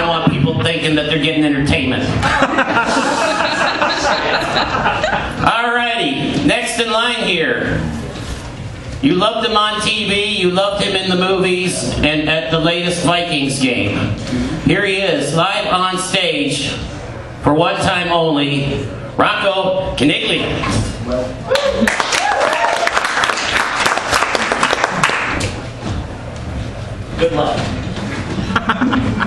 don't want people thinking that they're getting entertainment. Alrighty, next in line here. You loved him on TV, you loved him in the movies, and at the latest Vikings game. Here he is, live on stage, for one time only, Rocco Caniglia. Good luck. I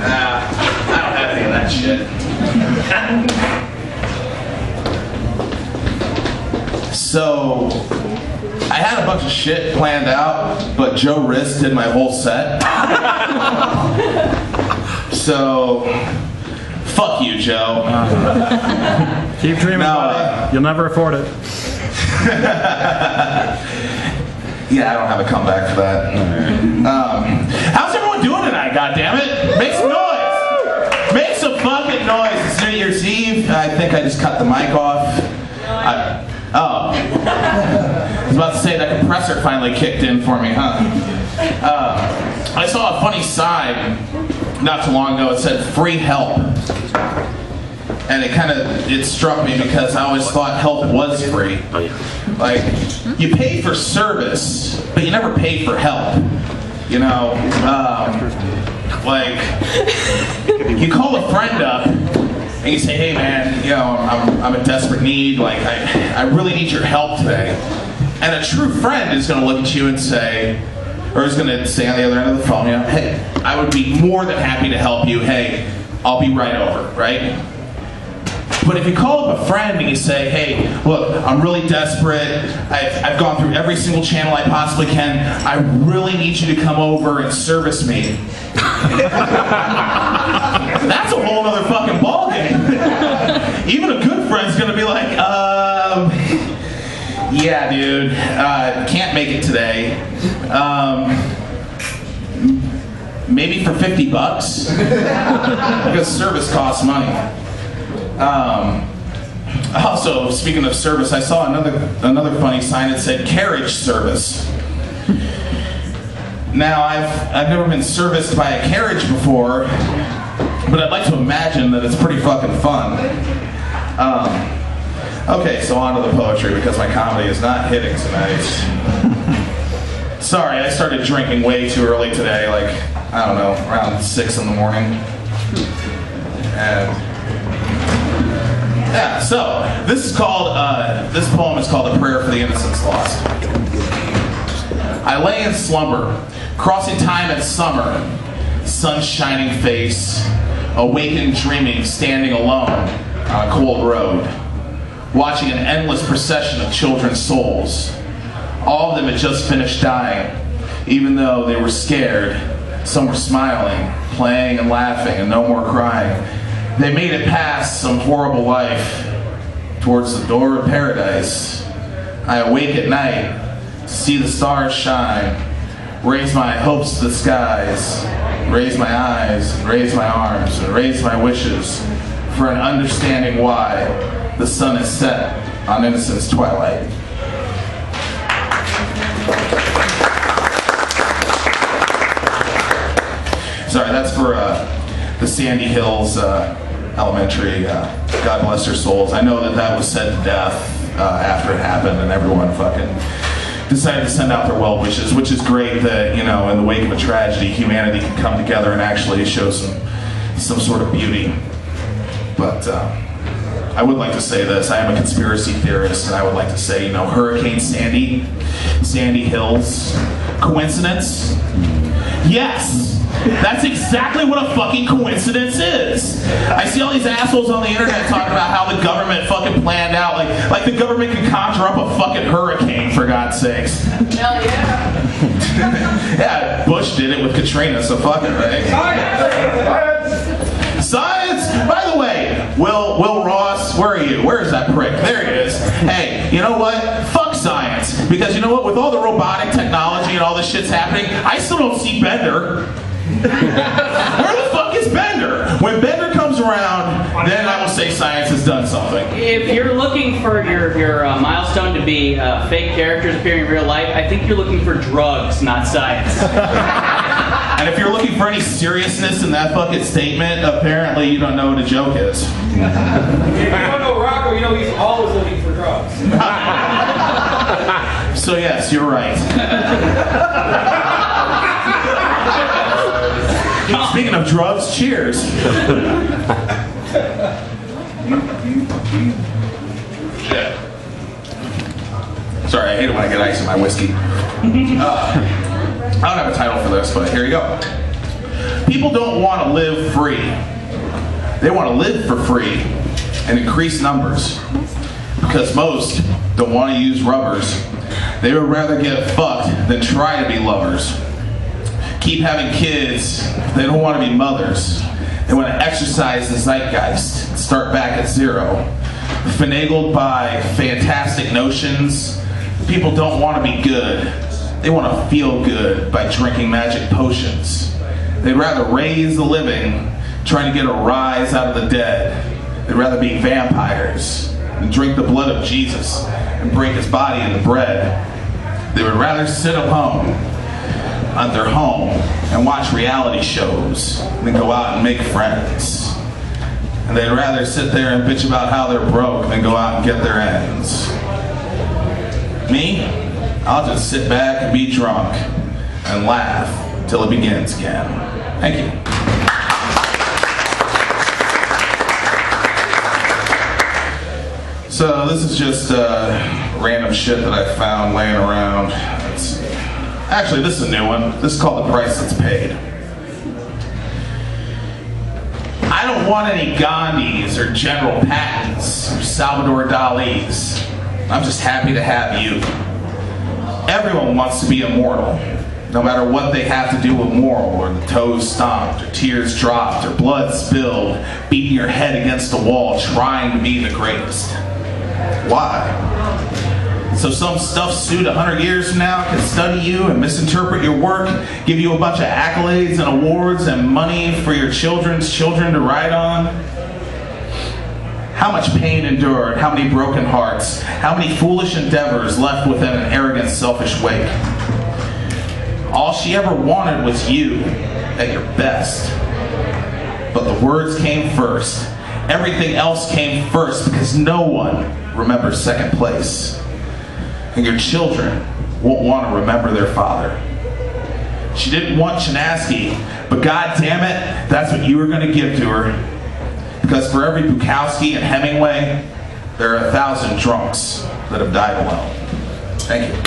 don't have any of that shit. So, I had a bunch of shit planned out, but Joe Riss did my whole set. So, fuck you, Joe. Keep dreaming about it. You'll never afford it. Yeah, I don't have a comeback for that. How's everyone doing tonight, goddammit? Make some noise! Make some fucking noise! It's New Year's Eve. I think I just cut the mic off. I was about to say that compressor finally kicked in for me, huh? I saw a funny sign not too long ago. It said free help. And it struck me because I always thought help was free. Like, you pay for service, but you never pay for help. You know, like, you call a friend up and you say, hey man, you know, I'm in desperate need, like, I really need your help today. And a true friend is going to look at you and say, or is going to say on the other end of the phone, you know, hey, I would be more than happy to help you, hey, I'll be right over, right? But if you call up a friend and you say, hey, look, I'm really desperate, I've gone through every single channel I possibly can, I really need you to come over and service me. That's a whole other fucking ballgame. Even a good friend's gonna be like, yeah, dude, can't make it today. Maybe for 50 bucks? Because service costs money. Also, speaking of service, I saw another funny sign that said carriage service. Now, I've never been serviced by a carriage before, but I'd like to imagine that it's pretty fucking fun. Okay, so on to the poetry, because my comedy is not hitting tonight. Sorry, I started drinking way too early today, like, I don't know, around 6 in the morning. And yeah, so this poem is called A Prayer for the Innocents Lost. I lay in slumber, crossing time and summer, sun's shining face, awakened dreaming, standing alone on a cold road, watching an endless procession of children's souls. All of them had just finished dying, even though they were scared. Some were smiling, playing and laughing, and no more crying. They made it past some horrible life towards the door of paradise. I awake at night to see the stars shine, raise my hopes to the skies, raise my eyes, and raise my arms, and raise my wishes for an understanding why the sun is set on innocence twilight. Sorry, that's for the Sandy Hills Elementary, God bless their souls. I know that was said to death after it happened, and everyone fucking decided to send out their well wishes, which is great that, you know, in the wake of a tragedy, humanity can come together and actually show some sort of beauty. But I would like to say this. I am a conspiracy theorist, and I would like to say, you know, Hurricane Sandy, Sandy Hills, coincidence? Yes! That's exactly what a fucking coincidence is. I see all these assholes on the internet talking about how the government fucking planned out, like the government can conjure up a fucking hurricane, for God's sakes. Hell yeah. Yeah, Bush did it with Katrina, so fuck it, right? Science! Science! By the way, Will Ross, where are you? Where is that prick? There he is. Hey, you know what? Fuck science. Because you know what? With all the robotic technology and all this shit's happening, I still don't see Bender. Where the fuck is Bender? When Bender comes around, then I will say science has done something. If you're looking for your milestone to be fake characters appearing in real life, I think you're looking for drugs, not science. And if you're looking for any seriousness in that fucking statement, apparently you don't know what a joke is. If you don't know Rocco, you know he's always looking for drugs. So yes, you're right. Speaking of drugs, cheers. Shit. Sorry, I hate it when I get ice in my whiskey. I don't have a title for this, but here you go. People don't want to live free. They want to live for free and increase numbers. Because most don't want to use rubbers. They would rather get fucked than try to be lovers. Keep having kids. They don't want to be mothers. They want to exercise the zeitgeist and start back at zero. Finagled by fantastic notions, people don't want to be good. They want to feel good by drinking magic potions. They'd rather raise the living trying to get a rise out of the dead. They'd rather be vampires than drink the blood of Jesus and break his body into bread. They would rather sit at home at their home and watch reality shows than go out and make friends. And they'd rather sit there and bitch about how they're broke than go out and get their ends. Me? I'll just sit back and be drunk and laugh till it begins again. Thank you. So this is just random shit that I found laying around. Actually, this is a new one. This is called The Price That's Paid. I don't want any Gandhis or General Pattons or Salvador Dali's. I'm just happy to have you. Everyone wants to be immortal, no matter what they have to do with moral, or the toes stomped, or tears dropped, or blood spilled, beating your head against the wall, trying to be the greatest. Why? So some stuffed suit 100 years from now can study you and misinterpret your work, give you a bunch of accolades and awards and money for your children's children to ride on? How much pain endured, how many broken hearts, how many foolish endeavors left within an arrogant, selfish wake. All she ever wanted was you at your best. But the words came first. Everything else came first because no one remembers second place. And your children won't want to remember their father. She didn't want Chinaski, but god damn it, that's what you were going to give to her. Because for every Bukowski and Hemingway, there are 1,000 drunks that have died alone. Thank you.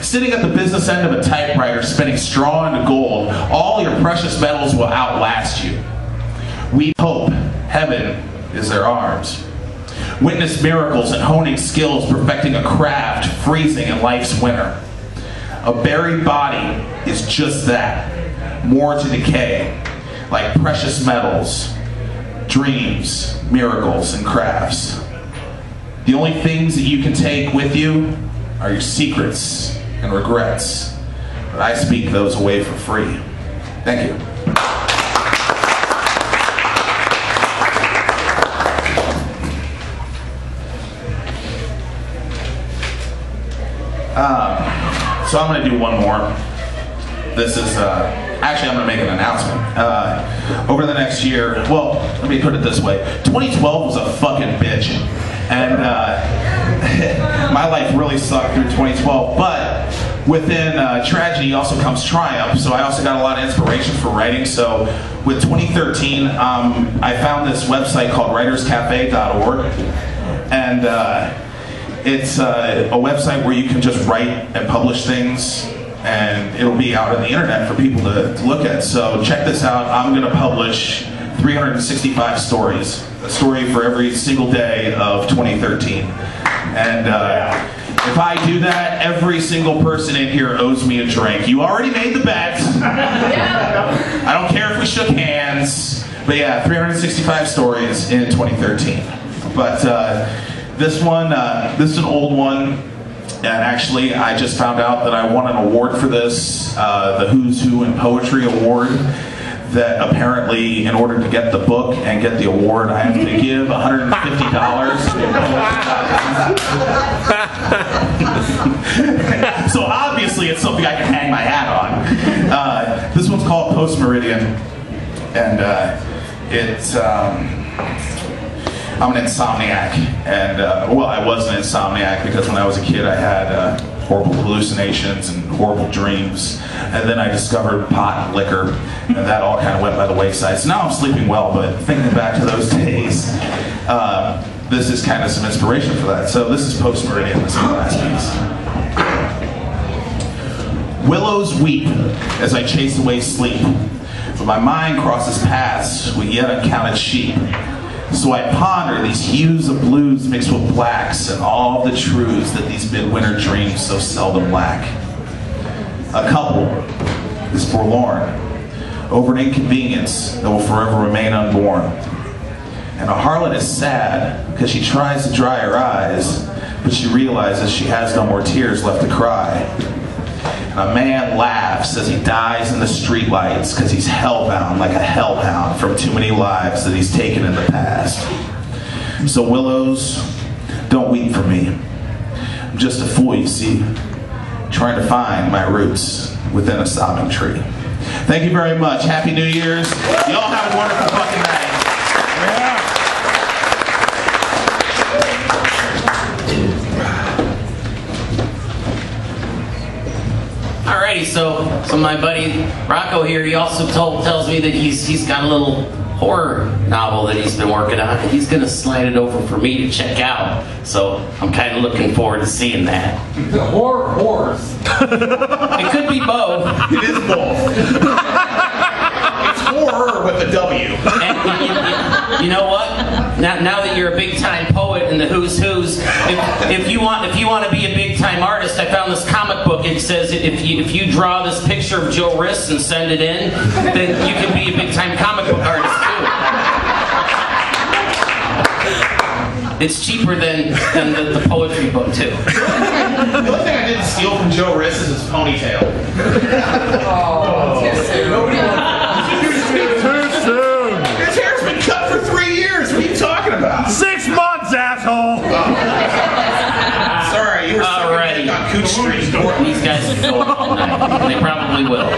Sitting at the business end of a typewriter, spinning straw into gold, all your precious metals will outlast you. We hope heaven is their arms. Witness miracles and honing skills, perfecting a craft, freezing in life's winter. A buried body is just that, more to decay, like precious metals, dreams, miracles, and crafts. The only things that you can take with you are your secrets and regrets, but I speak those away for free. Thank you. So I'm going to do one more. This is, actually I'm going to make an announcement. Over the next year, well, let me put it this way. 2012 was a fucking bitch. And my life really sucked through 2012, but within tragedy also comes triumph, so I also got a lot of inspiration for writing. So with 2013, I found this website called writerscafe.org, and it's a website where you can just write and publish things, and it'll be out on the internet for people to look at. So check this out. I'm going to publish 365 stories, a story for every single day of 2013. And if I do that, every single person in here owes me a drink. You already made the bet. I don't care if we shook hands. But yeah, 365 stories in 2013. But this one, this is an old one. And actually, I just found out that I won an award for this, the Who's Who in Poetry Award. that apparently, in order to get the book and get the award, I have to give $150. So obviously it's something I can hang my hat on. This one's called Post Meridian, and I'm an insomniac, and well, I was an insomniac because when I was a kid I had horrible hallucinations and horrible dreams, and then I discovered pot and liquor, and that all kind of went by the wayside. So now I'm sleeping well, but thinking back to those days, this is kind of some inspiration for that. So this is Post Meridian, this is the last piece. Willows weep as I chase away sleep, but my mind crosses paths with yet uncounted sheep. So I ponder these hues of blues mixed with blacks and all the truths that these midwinter dreams so seldom lack. A couple is forlorn over an inconvenience that will forever remain unborn. And a harlot is sad because she tries to dry her eyes, but she realizes she has no more tears left to cry. And a man laughs as he dies in the streetlights because he's hellbound like a hellhound from too many lives that he's taken in the past. So willows, don't weep for me. I'm just a fool, you see, trying to find my roots within a sobbing tree. Thank you very much. Happy New Year's. Y'all have a wonderful fucking night. Yeah. Alrighty, so my buddy Rocco here, he also tells me that he's got a little horror novel that he's been working on, and he's gonna slide it over for me to check out. So I'm kind of looking forward to seeing that. Horrors. It could be both. It is both. It's horror with a W. And you know what? Now that you're a big time poet in the who's who's, if you want to be a big time artist, I found this comic book. It says if you draw this picture of Joe Riss and send it in, then you can be a big time comic book artist too. It's cheaper than the poetry book too. The only thing I didn't steal from Joe Riss is his ponytail. Too soon. His hair's been cut for 3 years. What are you talking about? 6 months, asshole. Sorry, you were sucking dick on Cooch Street. These guys are going all night. They probably will.